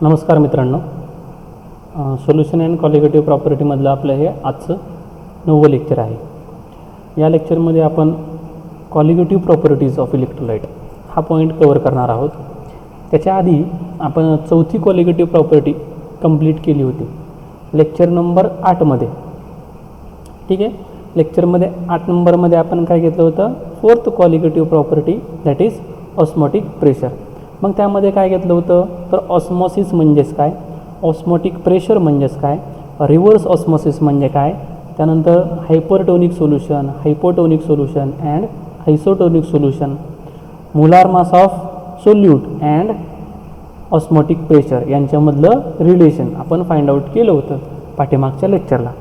नमस्कार मित्रांनो, solution and colligative प्रॉपर्टीमधलं आपलं हे आजचं 9वं लेक्चर आहे. या लेक्चरमध्ये आपण कॉलिगेटिव्ह प्रॉपर्टीज ऑफ इलेक्ट्रोलाइट हा पॉईंट कवर करणार आहोत. त्याच्या आधी आपण चौथी कॉलिगेटिव्ह प्रॉपर्टी कंप्लीट केली होती लेक्चर नंबर 8मध्ये. ठीक आहे, लेक्चरमध्ये 8 नंबरमध्ये आपण काय घेतलं होतं, fourth colligative property that is osmotic pressure. मग त्यामध्ये काय घेतलं होतं तर ऑस्मॉसिस म्हणजेच काय, ऑस्मोटिक प्रेशर म्हणजेच काय, रिव्हर्स ऑस्मॉसिस म्हणजे काय, त्यानंतर hypertonic solution, hypotonic solution and isotonic solution, molar mass of solute and osmotic pressure यांच्यामधलं रिलेशन आपण फाइंड आउट केलं होतं पाठीमागच्या लेक्चरला.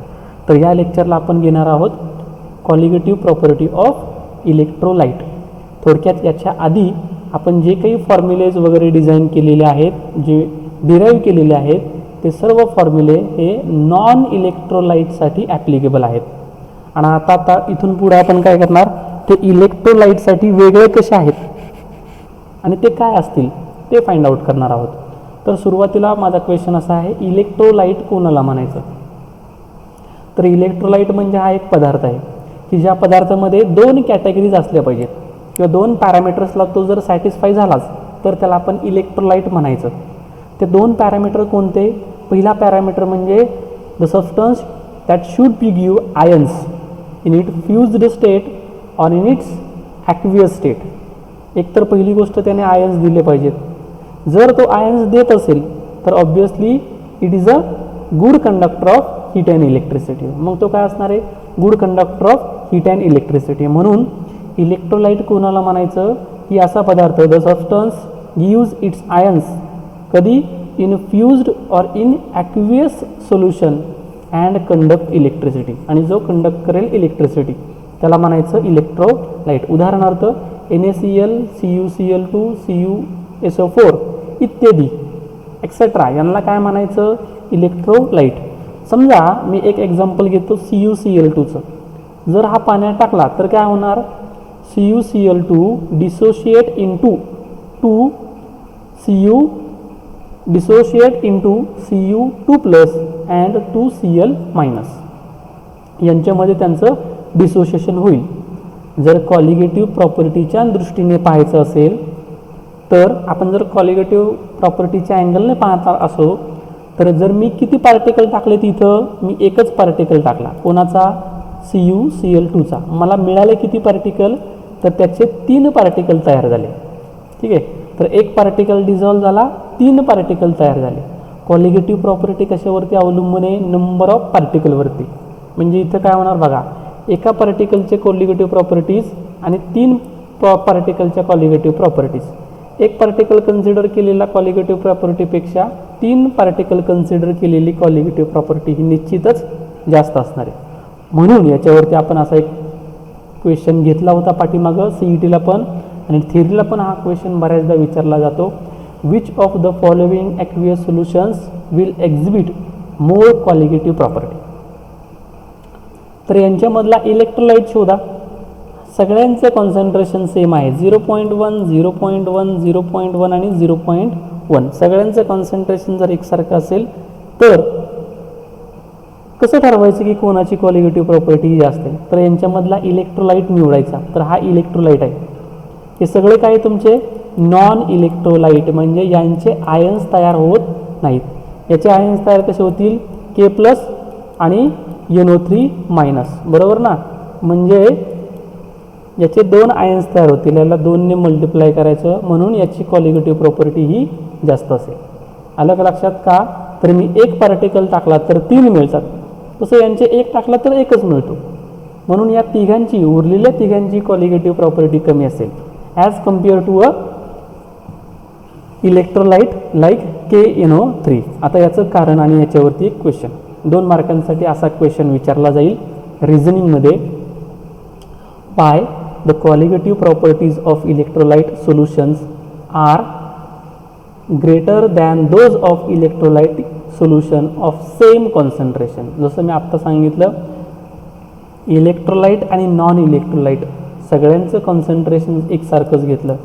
तर या लेक्चरला आपण घेणार आहोत कॉलिगेटिव्ह प्रॉपर्टी ऑफ इलेक्ट्रोलाइट. थोडक्यात याच्या आधी आपण जे काही फॉर्म्युलेज वगैरे डिझाईन केलेले आहेत, जे डिराईव्ह केलेले आहेत, ते सर्व फॉर्म्युले हे नॉन इलेक्ट्रोलाइटसाठी ॲप्लिकेबल आहेत. आणि आता इथून पुढे आपण काय करणार, ते इलेक्ट्रोलाइटसाठी वेगळे कसे आहेत आणि ते काय असतील ते फाइंड आउट करणार आहोत. तर सुरुवातीला माझा क्वेश्चन असा आहे, इलेक्ट्रोलाइट कोणाला म्हणायचं. तर इलेक्ट्रोलाइट म्हणजे हा एक पदार्थ आहे की ज्या पदार्थामध्ये 2 कॅटेगरीज असल्या पाहिजेत किंवा 2 पॅरामीटर्सला तो जर सॅटिस्फाय झालाच तर त्याला आपण इलेक्ट्रोलाइट म्हणायचं. ते 2 पॅरामीटर कोणते, पहिला पॅरामीटर म्हणजे the substance that should be give ions in it fused state or in its aqueous state. एकतर पहिली गोष्ट त्याने आयन्स दिले पाहिजेत. जर तो आयन्स देत असेल तर obviously it is a good conductor of heat and electricity. मग तो काय असणार आहे, good conductor of heat and electricity. म्हणून इलेक्ट्रोलाइट कोणाला म्हणायचं की असा पदार्थ the substance gives its ions कधी in fused or in aqueous solution and conduct electricity, आणि जो कंडक्ट करेल इलेक्ट्रिसिटी त्याला म्हणायचं इलेक्ट्रोलाइट. उदाहरणार्थ NaCl, CuCl2, CuSO4 इत्यादी एक्सेट्रा यांना काय म्हणायचं, इलेक्ट्रोलाइट. समजा मी एक एक्झाम्पल घेतो CuCl2चं. जर हा पाण्यात टाकला तर काय होणार, CuCl2 dissociate into Cu2+ and 2Cl- यांच्यामध्ये त्यांचं डिसोशिएशन होईल. जर कॉलिगेटिव्ह प्रॉपर्टीच्या दृष्टीने पाहायचं असेल तर आपण जर कॉलिगेटिव्ह प्रॉपर्टीच्या अँगलने पाहता असो तर जर मी किती पार्टिकल टाकले तिथं, मी एकच पार्टिकल टाकला, कोणाचा, CuCl2चा. मला मिळाले किती पार्टिकल, तर त्याचे 3 पार्टिकल तयार झाले. ठीक आहे, तर एक पार्टिकल डिझॉल्व झाला, 3 पार्टिकल तयार झाले. कॉलिगेटिव्ह प्रॉपर्टी कशावरती अवलंबून आहे, नंबर ऑफ पार्टिकलवरती. म्हणजे इथं काय होणार बघा, एका पार्टिकलचे कॉलिगेटिव्ह प्रॉपर्टीज आणि 3 पार्टिकलच्या कॉलिगेटिव्ह प्रॉपर्टीज. एक पार्टिकल कन्सिडर केलेला कॉलिगेटिव्ह प्रॉपर्टीपेक्षा 3 पार्टिकल कन्सिडर केलेली कॉलिगेटिव्ह प्रॉपर्टी ही निश्चितच जास्त असणार आहे. म्हणून याच्यावरती आपण असा एक क्वेश्चन घेतला होता पाठीमागं CETला पण, आणि थेअरीला पण हा क्वेश्चन बऱ्याचदा विचारला जातो, which of the following aqueous solutions will exhibit more colligative property. तर यांच्यामधला इलेक्ट्रोलाइट शोधा. सगळ्यांचं कॉन्सन्ट्रेशन सेम आहे, 0.1, 0.1, 0.1 आणि 0.1. सगळ्यांचं कॉन्सन्ट्रेशन जर एकसारखं असेल तर कसं ठरवायचं की कोणाची कॉलिगेटिव्ह प्रॉपर्टी जास्त आहे. तर यांच्यामधला इलेक्ट्रोलाइट निवडायचा. तर हा इलेक्ट्रोलाइट आहे. हे सगळे काय तुमचे नॉन इलेक्ट्रोलाइट, म्हणजे यांचे आयन्स तयार होत नाहीत. याचे आयन्स तयार कसे होतील, K+ आणि NO3-, बरोबर ना. म्हणजे याचे 2 आयन्स तयार होतील, याला 2ने मल्टिप्लाय करायचं, म्हणून याची कॉलिगेटिव्ह प्रॉपर्टी ही जास्त असेल. आलं का लक्षात का, तर मी एक पार्टिकल टाकला तर 3 मिळतात, तसं यांचे एक टाकला तर एकच मिळतो. म्हणून या तिघांची, उरलेल्या तिघांची कॉलिगेटिव्ह प्रॉपर्टी कमी असेल as compare to a electrolyte like KNO3. आता याचं कारण आणि याच्यावरती एक क्वेश्चन 2 मार्कांसाठी असा क्वेश्चन विचारला जाईल रिझनिंगमध्ये. By the colligative properties of electrolyte solutions are greater than those of electrolyte solution of same concentration. जसं मी आत्ता सांगितलं, इलेक्ट्रोलाइट आणि नॉन इलेक्ट्रोलाइट सगळ्यांचं कॉन्सन्ट्रेशन एकसारखंच घेतलं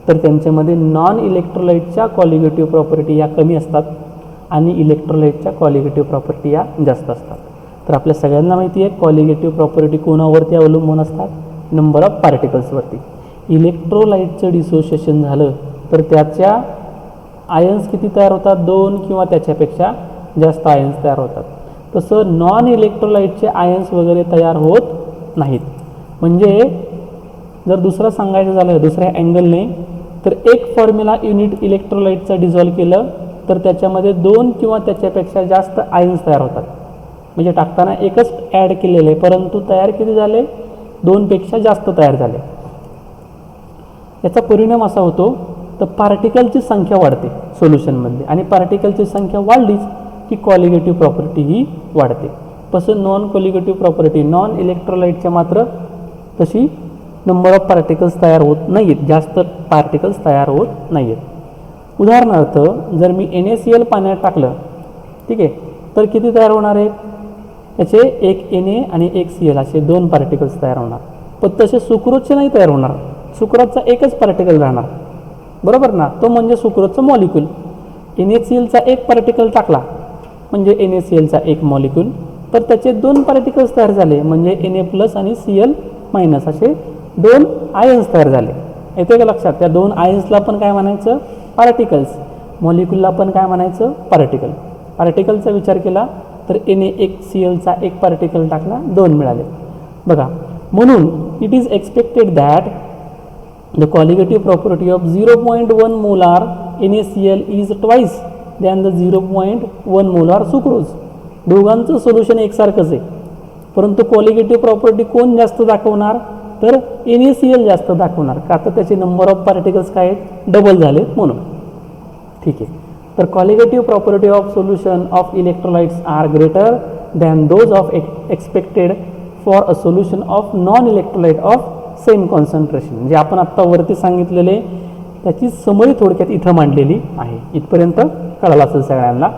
तर त्यांच्यामध्ये नॉन इलेक्ट्रोलाइटच्या कॉलिगेटिव्ह प्रॉपर्टी या कमी असतात आणि इलेक्ट्रोलाइटच्या कॉलिगेटिव्ह प्रॉपर्टी या जास्त असतात. तर आपल्या सगळ्यांना माहिती आहे कॉलिगेटिव्ह प्रॉपर्टी कोणावरती अवलंबून असतात? नंबर ऑफ पार्टिकल्सवरती. इलेक्ट्रोलाइटचं डिसोसिएशन झालं तर त्याच्या आयन्स किती तयार होतात? 2 किंवा त्याच्यापेक्षा जास्त आयन्स तयार होतात. तसं नॉन इलेक्ट्रोलाइटचे आयन्स वगैरे तयार होत नाहीत. म्हणजे जर दुसरं सांगायचं झालं दुसऱ्या अँगलने तर एक फॉर्म्युला युनिट इलेक्ट्रोलाइटचा डिझॉल्व केलं तर त्याच्यामध्ये 2 किंवा त्याच्यापेक्षा जास्त आयन्स तयार होतात. म्हणजे टाकताना एकच ॲड केलेले परंतु तयार किती झाले? 2 पेक्षा जास्त तयार झाले. याचा परिणाम असा होतो तर पार्टिकलची संख्या वाढते सोल्युशनमध्ये आणि पार्टिकलची संख्या वाढलीच की कॉलिगेटिव्ह प्रॉपर्टी ही वाढते. तसं नॉन कॉलिगेटिव्ह प्रॉपर्टी नॉन इलेक्ट्रोलाइटच्या मात्र तशी नंबर ऑफ पार्टिकल्स तयार होत नाहीत, जास्त पार्टिकल्स तयार होत नाही आहेत. उदाहरणार्थ जर मी NaCl पाण्यात टाकलं ठीक आहे तर किती तयार होणार आहेत? त्याचे एक Na आणि एक Cl असे 2 पार्टिकल्स तयार होणार. पण तसे सुक्रोजचे नाही तयार होणार. सुक्रोजचा एकच पार्टिकल राहणार बरोबर ना, तो म्हणजे सुक्रोजचं मॉलिक्यूल. NaClचा एक पार्टिकल टाकला म्हणजे NaClचा एक मॉलिक्यूल तर त्याचे 2 पार्टिकल्स तयार झाले म्हणजे Na+ आणि Cl- असे 2 आयन्स तयार झाले. येते का लक्षात? त्या 2 आयन्सला पण काय म्हणायचं? पार्टिकल्स. मॉलिक्यूलला पण काय म्हणायचं? पार्टिकल. पार्टिकलचा विचार केला तर NaClचा एक पार्टिकल टाकला 2 मिळाले बघा. म्हणून it is expected that the colligative property of 0.1 molar NaCl is twice than the 0.1 molar sucrose. दोघांचं सोल्युशन एकसारखंच आहे परंतु कॉलिगेटिव्ह प्रॉपर्टी कोण जास्त दाखवणार? तर NaCl जास्त दाखवणार का? तर त्याचे नंबर ऑफ पार्टिकल्स काय आहेत? डबल झालेत म्हणून. ठीक आहे. तर colligative property of solution of electrolytes are greater than those of expected for a solution of non electrolyte of same concentration. म्हणजे आपण आत्ता वरती सांगितलेले त्याची समरी थोडक्यात इथं मांडलेली आहे. इथपर्यंत कळालं असेल सगळ्यांना.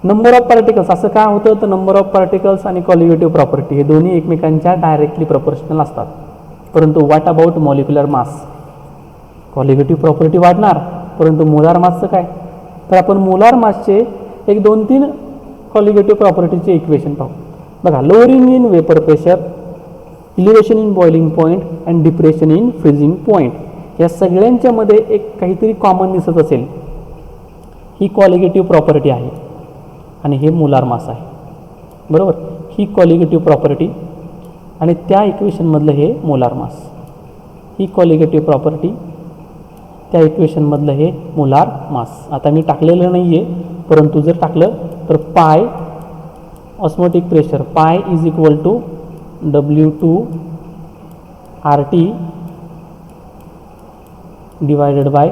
नंबर ऑफ पार्टिकल्स असं काय होतं तर नंबर ऑफ पार्टिकल्स आणि कॉलिगेटिव्ह प्रॉपर्टी हे दोन्ही एकमेकांच्या डायरेक्टली प्रोपोर्शनल असतात. परंतु what about molecular mass? Colligative property वाढणार परंतु मोलार मासचं काय? तर आपण मोलार मासचे एक 2-3 कॉलिगेटिव्ह प्रॉपर्टीचे इक्वेशन पाहू. बघा, lowering in vapour pressure, elevation in boiling point and depression in freezing point या सगळ्यांच्या मध्ये एक काहीतरी कॉमन दिसत असेल. ही कॉलिगेटिव्ह प्रॉपर्टी आहे आणि हे मोलार मास आहे बरोबर. ही कॉलिगेटिव्ह प्रॉपर्टी आणि त्या इक्वेशनमधलं हे मोलार मास. ही कॉलिगेटिव्ह प्रॉपर्टी त्या इक्वेशनमधलं हे मोलार मास. आता मी टाकलेलं नाही आहे परंतु जर टाकलं तर pi osmotic pressure pi is equal to W2 RT divided by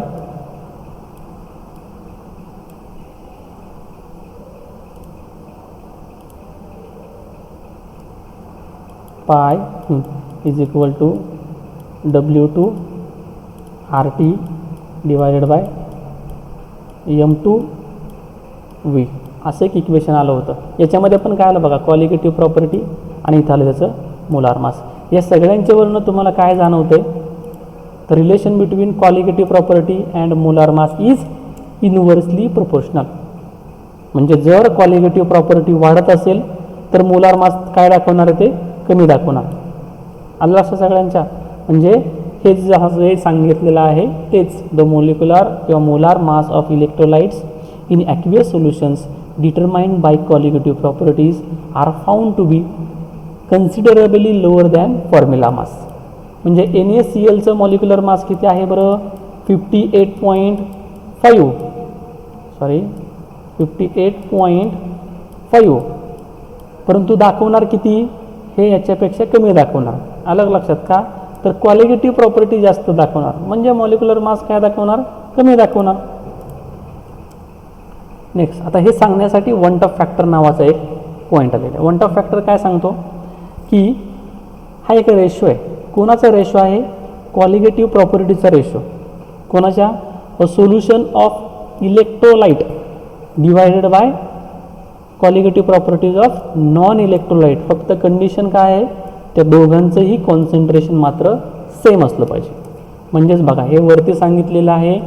pi is equal to W2 RT divided by M2V असं एक इक्वेशन आलं होतं. याच्यामध्ये पण काय आलं बघा, कॉलिगेटिव्ह प्रॉपर्टी आणि इथं आलं त्याचं मोलार मास. या सगळ्यांच्यावरनं तुम्हाला काय जाणवतंय तर relation between colligative property and molar mass is inversely proportional. म्हणजे जर कॉलिगेटिव्ह प्रॉपर्टी वाढत असेल तर मोलार मास काय दाखवणार आहे? ते कमी दाखवणार. आलं लक्षात सगळ्यांच्या? म्हणजे हे जे सांगितलेलं आहे तेच द मोलिक्युलर किंवा molar mass of electrolytes in aqueous solutions determined by colligative properties are found to be considerably lower than formula mass. म्हणजे NaClचं मॉलिक्युलर मास किती आहे बरं? 58.5 परंतु दाखवणार किती? हे याच्यापेक्षा कमी दाखवणार. अलग लक्षात का? तर कॉलिगेटिव्ह प्रॉपर्टी जास्त दाखवणार म्हणजे मॉलिक्युलर मास काय दाखवणार? कमी दाखवणार. नेक्स्ट, आता हे सांगण्यासाठी वंट ऑफ फॅक्टर नावाचा एक पॉईंट आलेला आहे. वंट ऑफ फॅक्टर काय सांगतो की हा एक रेशो आहे. कोणाचा रेशो आहे? कॉलिगेटिव्ह प्रॉपर्टीचा रेशो. कोणाच्या? A solution of electrolyte divided by colligative properties of non electrolyte. फक्त कंडिशन काय आहे? त्या दोघांचंही कॉन्सन्ट्रेशन मात्र सेम असलं पाहिजे. म्हणजेच बघा हे वरती सांगितलेलं आहे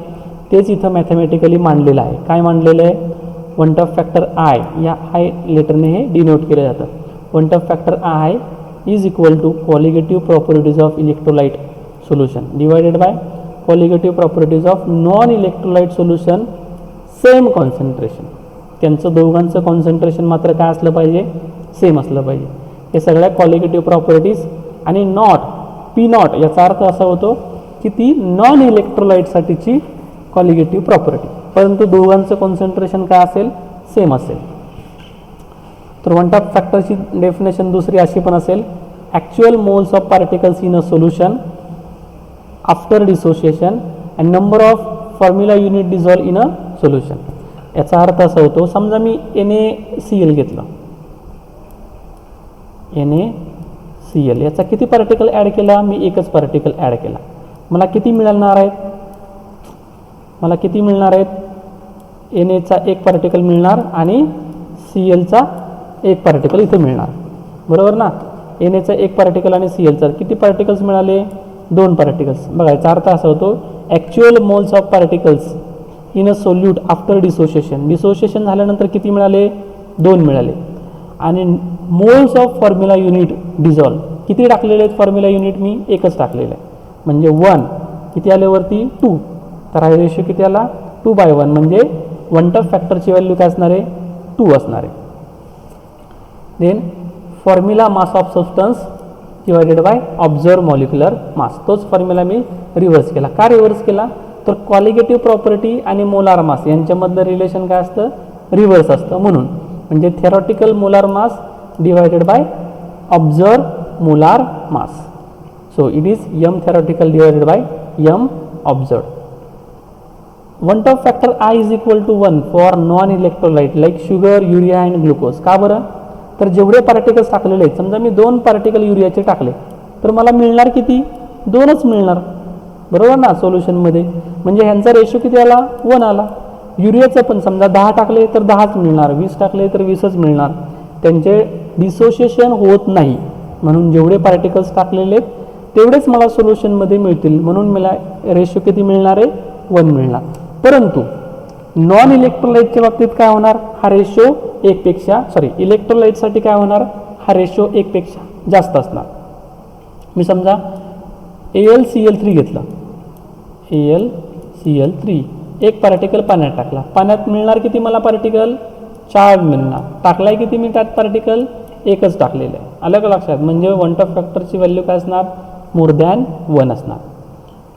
तेच इथं मॅथमॅटिकली मांडलेलं आहे. काय मांडलेलं आहे? वन टफ फॅक्टर आय, या आय लेटरने हे डिनोट केलं जातं. Van't Hoff factor i is equal to colligative properties of electrolyte solution divided by colligative properties of non electrolyte solution same concentration. त्यांचं दोघांचं कॉन्सन्ट्रेशन मात्र काय असलं पाहिजे? सेम असलं पाहिजे. हे सगळ्या कॉलिगेटिव्ह प्रॉपर्टीज आणि नॉट पी नॉट याचा अर्थ असा होतो की ती नॉन इलेक्ट्रोलाइटसाठीची कॉलिगेटिव्ह प्रॉपर्टी, परंतु दोघांचं कॉन्सन्ट्रेशन काय असेल? सेम असेल. तर वन टफ फॅक्टरची डेफिनेशन दुसरी अशी पण असेल, actual moles of particles in a solution after dissociation and number of formula unit dissolve in a solution. याचा अर्थ असा होतो, समजा मी NaCl घेतलं, NaCl याचा किती पार्टिकल ॲड केला? मी एकच पार्टिकल ॲड केला. मला किती मिळणार आहेत? Na चा एक पार्टिकल मिळणार आणि Clचा एक पार्टिकल इथे मिळणार, बरोबर ना? Na चा एक पार्टिकल आणि Clचा किती पार्टिकल्स मिळाले? 2 पार्टिकल्स. बघा याचा अर्थ असा होतो, actual moles of particles in a solute after dissociation झाल्यानंतर किती मिळाले? 2 मिळाले. आणि moles of formula unit dissolve किती टाकलेले आहेत? फॉर्म्युला युनिट मी एकच टाकलेलं आहे, म्हणजे 1 किती आले वरती? 2. तर हा रेशो किती आला? 2/1, म्हणजे वन टफ फॅक्टरची व्हॅल्यू काय असणार आहे? 2 असणार आहे. Then formula mass of substance divided by observe molecular mass. तोच फॉर्म्युला मी रिव्हर्स केला. का रिव्हर्स केला? तर कॉलिगेटिव्ह प्रॉपर्टी आणि मोलार मास यांच्यामधलं रिलेशन काय असतं? रिव्हर्स असतं म्हणून. म्हणजे theoretical molar mass divided by observe molar mass. So it is m theoretical divided by m observed. One top factor I is equal to 1 for non-electrolyte like sugar, urea and glucose. का बरं? तर जेवढे particles टाकलेले आहेत, समजा मी 2 particle युरियाचे टाकले तर मला मिळणार किती? 2च मिळणार, बरोबर ना? सोल्युशनमध्ये म्हणजे ह्यांचा रेशो किती आला? 1 आला. युरियाचं पण समजा 10 टाकले तर 10च मिळणार, 20 टाकले तर 20च मिळणार. त्यांचे डिसोशिएशन होत नाही, म्हणून जेवढे पार्टिकल्स टाकलेले आहेत तेवढेच मला सोल्युशनमध्ये मिळतील, म्हणून मला रेशो किती मिळणार आहे? 1 मिळणार. परंतु नॉन इलेक्ट्रोलाइटच्या बाबतीत काय होणार? हा रेशो 1 पेक्षा इलेक्ट्रोलाइटसाठी काय होणार? हा रेशो 1 पेक्षा जास्त असणार. मी समजा AlCl3 घेतलं, AlCl3 एक पार्टिकल पाण्यात टाकला, पाण्यात मिळणार किती मला पार्टिकल? 4 मिळणार. टाकलाय किती मी त्यात पार्टिकल? एकच टाकलेलं आहे. आलं का लक्षात? म्हणजे वन टफ फॅक्टरची व्हॅल्यू काय असणार? मोर दॅन 1 असणार.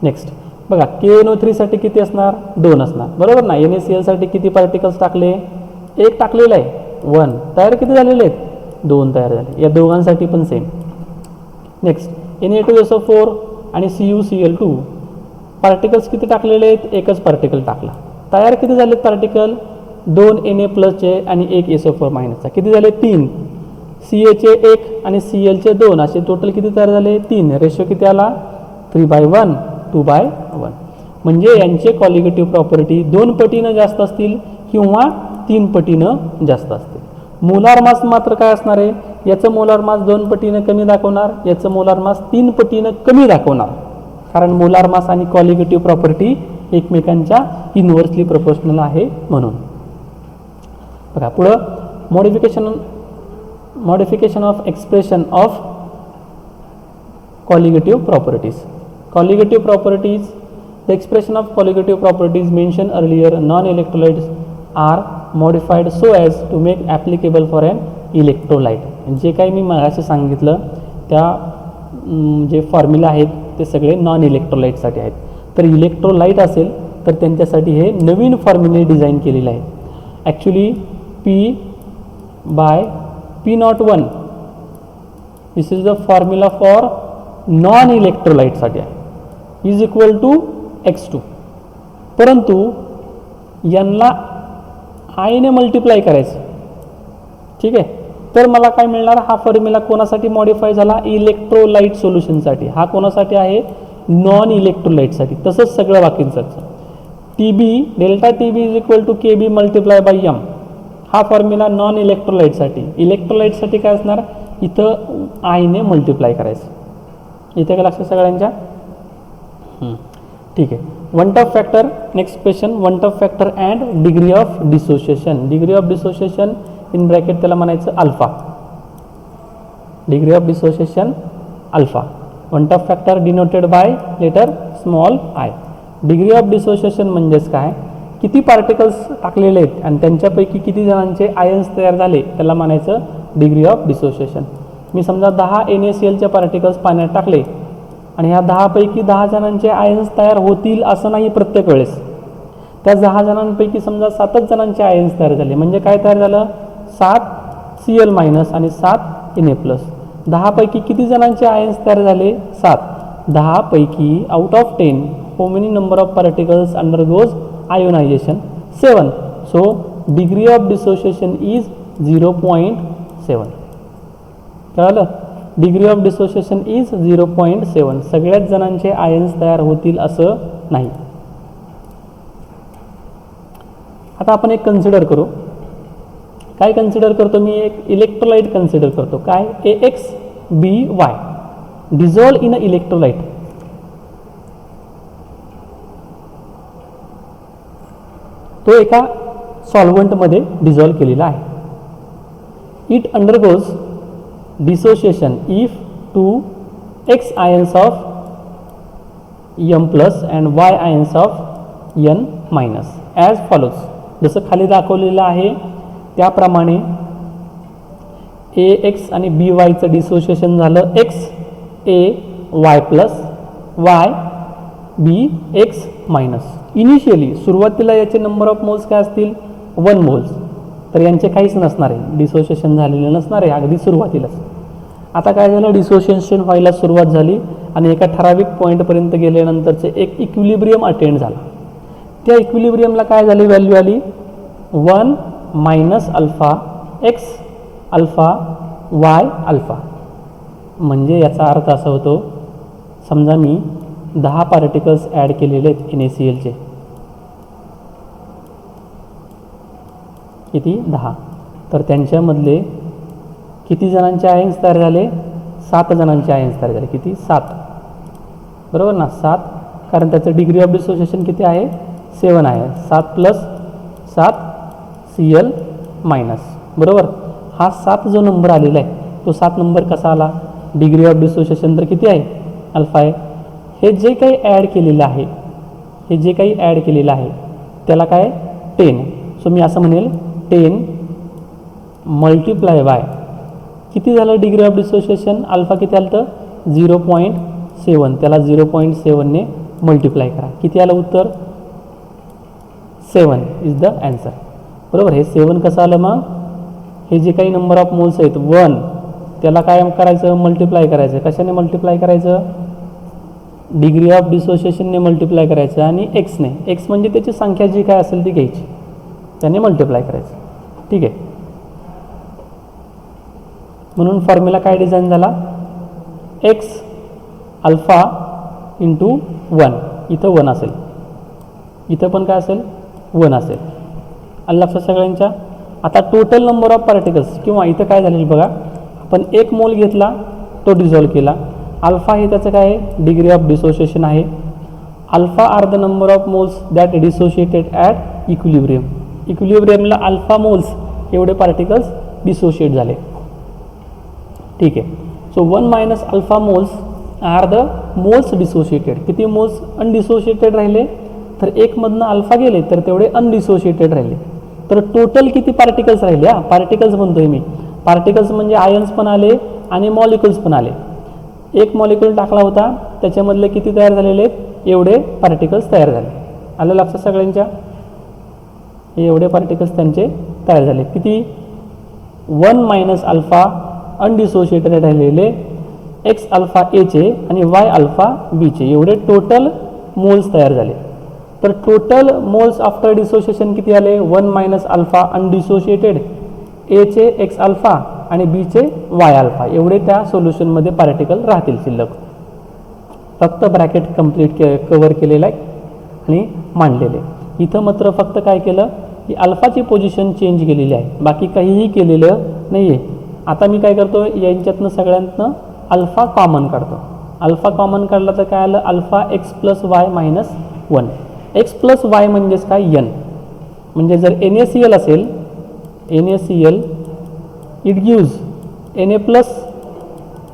नेक्स्ट बघा, KNO3 साठी किती असणार? 2 असणार, बरोबर ना? NaCl साठी किती पार्टिकल्स टाकले? 1 टाकलेलं आहे, 1. तयार किती झालेले आहेत? 2 तयार झाले. या दोघांसाठी पण सेम. नेक्स्ट Na2SO4 आणि CuCl2 पार्टिकल्स किती टाकलेले आहेत? एकच पार्टिकल टाकला. तयार किती झालेत पार्टिकल? 2 Na+चे आणि 1 SO4- चा किती झाले? 3. Ca चे 1 आणि Cl चे 2 असे टोटल किती तयार झाले? 3. रेशो किती आला? 3/1, 2/1. म्हणजे यांचे कॉलिगेटिव्ह प्रॉपर्टी 2 पटीनं जास्त असतील किंवा 3 पटीनं जास्त असतील. मोलार मास मात्र काय असणार आहे? याचं मोलार मास 2 पटीनं कमी दाखवणार, याचं मोलार मास 3 पटीनं कमी दाखवणार, कारण मोलार मास आणि कॉलिगेटिव्ह प्रॉपर्टी एकमेकांच्या इनव्हर्सली प्रोपोर्शनल आहे म्हणून. बघा पुढं modification of expression of colligative properties. Colligative properties, the expression of colligative properties mentioned earlier, non-electrolytes are modified so as to make applicable for an electrolyte. जे काही मी मगाशी सांगितलं त्या जे फॉर्म्युला आहेत ते सगळे नॉन इलेक्ट्रोलाइटसाठी आहेत. तर इलेक्ट्रोलाइट असेल तर त्यांच्यासाठी हे नवीन फॉर्म्युले डिझाईन केलेले आहेत. Actually P/P01 this is the formula for non इलेक्ट्रोलाइटसाठी आहे, इज इक्वल टू X2. परंतु यांना आयने मल्टिप्लाय करायचं, ठीक आहे. तर मला काय मिळणार? हा फॉर्म्युला कोणासाठी मॉडिफाय झाला? इलेक्ट्रोलाइट सोल्युशनसाठी. हा कोणासाठी आहे? नॉन इलेक्ट्रोलाइटसाठी. तसंच सगळं बाकींचं delta TB is equal to KB multiply by M. हा फॉर्म्युला नॉन इलेक्ट्रोलाइटसाठी. इलेक्ट्रोलाइटसाठी काय असणार? इथं आयने मल्टिप्लाय करायचं. इथे काय लक्षात सगळ्यांच्या? ठीक आहे. Van't Hoff factor, next question, van't Hoff factor and degree of dissociation. Degree of dissociation in bracket त्याला म्हणायचं alpha. Degree of dissociation alpha. Van't Hoff factor denoted by letter small I. Degree of dissociation म्हणजेच काय, किती particles टाकलेले आहेत आणि त्यांच्यापैकी किती जणांचे आयन्स तयार झाले त्याला म्हणायचं डिग्री ऑफ डिसोसिएशन. मी समजा 10 NaClचे पार्टिकल्स पाण्यात टाकले आणि ह्या 10 पैकी 10 जणांचे आयन्स तयार होतील असं नाही प्रत्येक वेळेस. त्या 10 जणांपैकी समजा 7च जणांचे आयन्स तयार झाले, म्हणजे काय तयार झालं, 7 Cl मायनस आणि 7 Na प्लस. 10 पैकी किती जणांचे आयन्स तयार झाले, 7. 10 पैकी out of 10 how many number of particles undergoes ionisation, 7. So degree of dissociation is 0.7. कळलं, डिग्री ऑफ डिसोसिएशन इज 0.7. सगळ्याच जणांचे आयन्स तयार होतील असं नाही. आता आपण एक कन्सिडर करू. काय कन्सिडर करतो मी, एक इलेक्ट्रोलाइट कन्सिडर करतो. काय, AXBY dissolve in a electrolyte. तो एका सॉल्व्हंटमध्ये डिझॉल्व केलेला आहे. It undergoes dissociation if 2 X ions of M plus and Y ions of N minus as follows. जसं खाली दाखवलेलं आहे त्याप्रमाणे AX आणि BYचं डिसोसिएशन झालं XAY plus YBX minus. Initially सुरुवातीला याचे नंबर ऑफ मोल्स काय असतील, 1 मोल्स. तर यांचे काहीच नसणार आहे, डिसोसिएशन झालेलं नसणार आहे अगदी सुरुवातीलाच. आता काय झालं, डिसोसिएशन व्हायला सुरुवात झाली आणि एका ठराविक पॉईंटपर्यंत गेल्यानंतरचे एक इक्विलिब्रियम अटेंड झाला. त्या इक्विलिब्रियमला काय झाली, व्हॅल्यू आली 1 minus alpha x alpha Y alpha. म्हणजे याचा अर्थ असा होतो, समजा मी 10 पार्टिकल्स ॲड केलेले आहेत NaClचे. किती, 10. तर त्यांच्यामधले किती जणांचे आयन्स तयार झाले, 7 जणांचे आयन्स तयार झाले. किती, 7. बरोबर ना, 7. कारण त्याचं डिग्री ऑफ डिसोसिएशन किती आहे, 7 आहे. 7 प्लस 7 Cl मायनस. बरोबर, हा 7 जो नंबर आलेला आहे तो 7 नंबर कसा आला, डिग्री ऑफ डिसोसिएशन तर किती आहे, अल्फा आहे. हे जे काही ॲड केलेलं आहे, हे जे काही ॲड केलेलं आहे त्याला काय, 10. सो मी असं म्हणेल 10 मल्टिप्लाय बाय किती झालं डिग्री ऑफ डिसोसिएशन, अल्फा किती आलं तर 0.7. त्याला 0.7ने मल्टिप्लाय करा. किती आलं उत्तर, 7 इज द ॲन्सर. बरोबर, हे 7 कसं आलं, मग हे जे काही नंबर ऑफ मोल्स आहेत 1 त्याला काय करायचं, मल्टिप्लाय करायचं. कशाने मल्टिप्लाय करायचं, डिग्री ऑफ डिसोसिएशनने मल्टिप्लाय करायचं आणि एक्सने. एक्स म्हणजे त्याची संख्या जी काय असेल ती घ्यायची, त्याने मल्टिप्लाय करायचं. ठीक आहे. म्हणून फॉर्म्युला काय डिझाईन झाला, एक्स अल्फा इंटू 1. इथं 1 असेल, इथं पण काय असेल, 1 असेल. आलं लक्षात सगळ्यांच्या. आता टोटल नंबर ऑफ पार्टिकल्स, किंवा इथं काय झालेलं बघा, आपण 1 मोल घेतला तो डिझॉल्व केला. अल्फा हे त्याचं काय आहे, डिग्री ऑफ डिसोसिएशन आहे. Alpha are the number of moles that dissociated at equilibrium. इक्विलिब्रियमला अल्फा मोल्स एवढे पार्टिकल्स डिसोशिएट झाले. ठीक आहे. So 1 minus alpha moles are the moles dissociated. किती मोल्स अनडिसोशिएटेड राहिले, तर 1 मधनं अल्फा गेले तर तेवढे अनडिसोशिएटेड राहिले. तर टोटल किती पार्टिकल्स राहिले, पार्टिकल्स म्हणतोय मी. पार्टिकल्स म्हणजे आयन्स पण आले आणि मॉलिक्युल्स पण आले. 1 मॉलिक्यूल टाकला होता त्याच्यामधले किती तयार झालेले आहेत, एवढे पार्टिकल्स तयार झाले. आलं लक्षात सगळ्यांच्या, हे एवढे पार्टिकल्स त्यांचे तयार झाले. किती, 1 मायनस अल्फा अनडिसोशिएटेड राहिलेले एक्स अल्फा एचे आणि वाय अल्फा बीचे एवढे टोटल मोल्स तयार झाले. तर टोटल मोल्स आफ्टर डिसोशिएशन किती आले, 1 मायनस अल्फा अनडिसोशिएटेड, एचे एक्स अल्फा आणि बीचे वाय अल्फा एवढे त्या सोल्युशनमध्ये पार्टिकल राहतील शिल्लक. फक्त ब्रॅकेट कंप्लीट कवर केलेलं आहे आणि मांडलेले. इथं मात्र फक्त काय केलं की अल्फाची पोझिशन चेंज केलेली आहे, बाकी काहीही केलेलं नाही आहे. आता मी काय करतो, यांच्यातनं सगळ्यांतनं अल्फा कॉमन काढतो. अल्फा कॉमन काढला तर काय आलं, alpha x plus y minus 1. X plus y म्हणजेच काय n, म्हणजे जर NaCl असेल NaCl it gives Na plus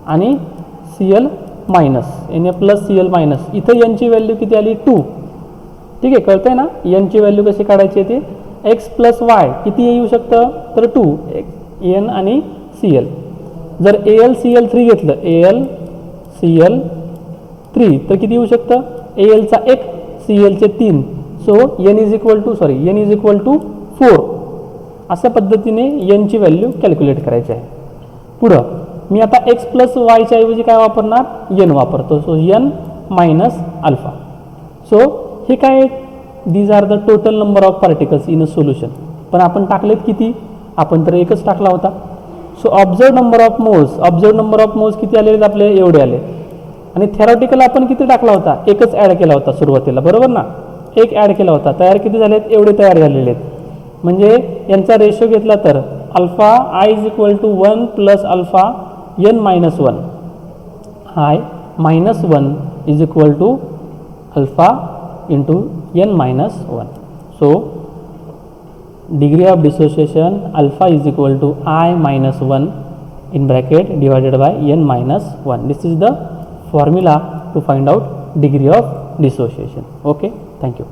आणि Cl minus, Na plus Cl minus. इथं n ची व्हॅल्यू किती आली 2. ठीक आहे, कळतं आहे ना n ची व्हॅल्यू कशी काढायची आहे ते. एक्स प्लस वाय किती येऊ शकतं तर 2 n आणि Cl. जर AlCl3 घेतलं AlCl3 तर किती येऊ शकतं Alचा 1 Clचे 3. So n is equal to 4. अशा पद्धतीने n ची व्हॅल्यू कॅल्क्युलेट करायची आहे. पुढं मी आता एक्स प्लस वायच्या ऐवजी काय वापरणार n वापरतो. So n minus alpha. So हे काय these are the total number of particles in a solution. पण आपण टाकलेत किती, आपण तर एकच टाकला होता. So observe number of moles किती आलेले आहेत आपले, एवढे आले. आणि थेरॉटिकल आपण किती टाकला होता, एकच ॲड केला होता सुरुवातीला, बरोबर ना, एक ॲड केला होता. तयार किती झालेत, एवढे तयार झालेले आहेत. म्हणजे यांचा रेशो घेतला तर alpha I is equal to 1 plus alpha n minus 1. I minus 1 is equal to alpha into n minus 1. So degree of dissociation alpha is equal to I minus 1 in bracket divided by n minus 1. This is the formula to find out degree of dissociation. Okay, thank you.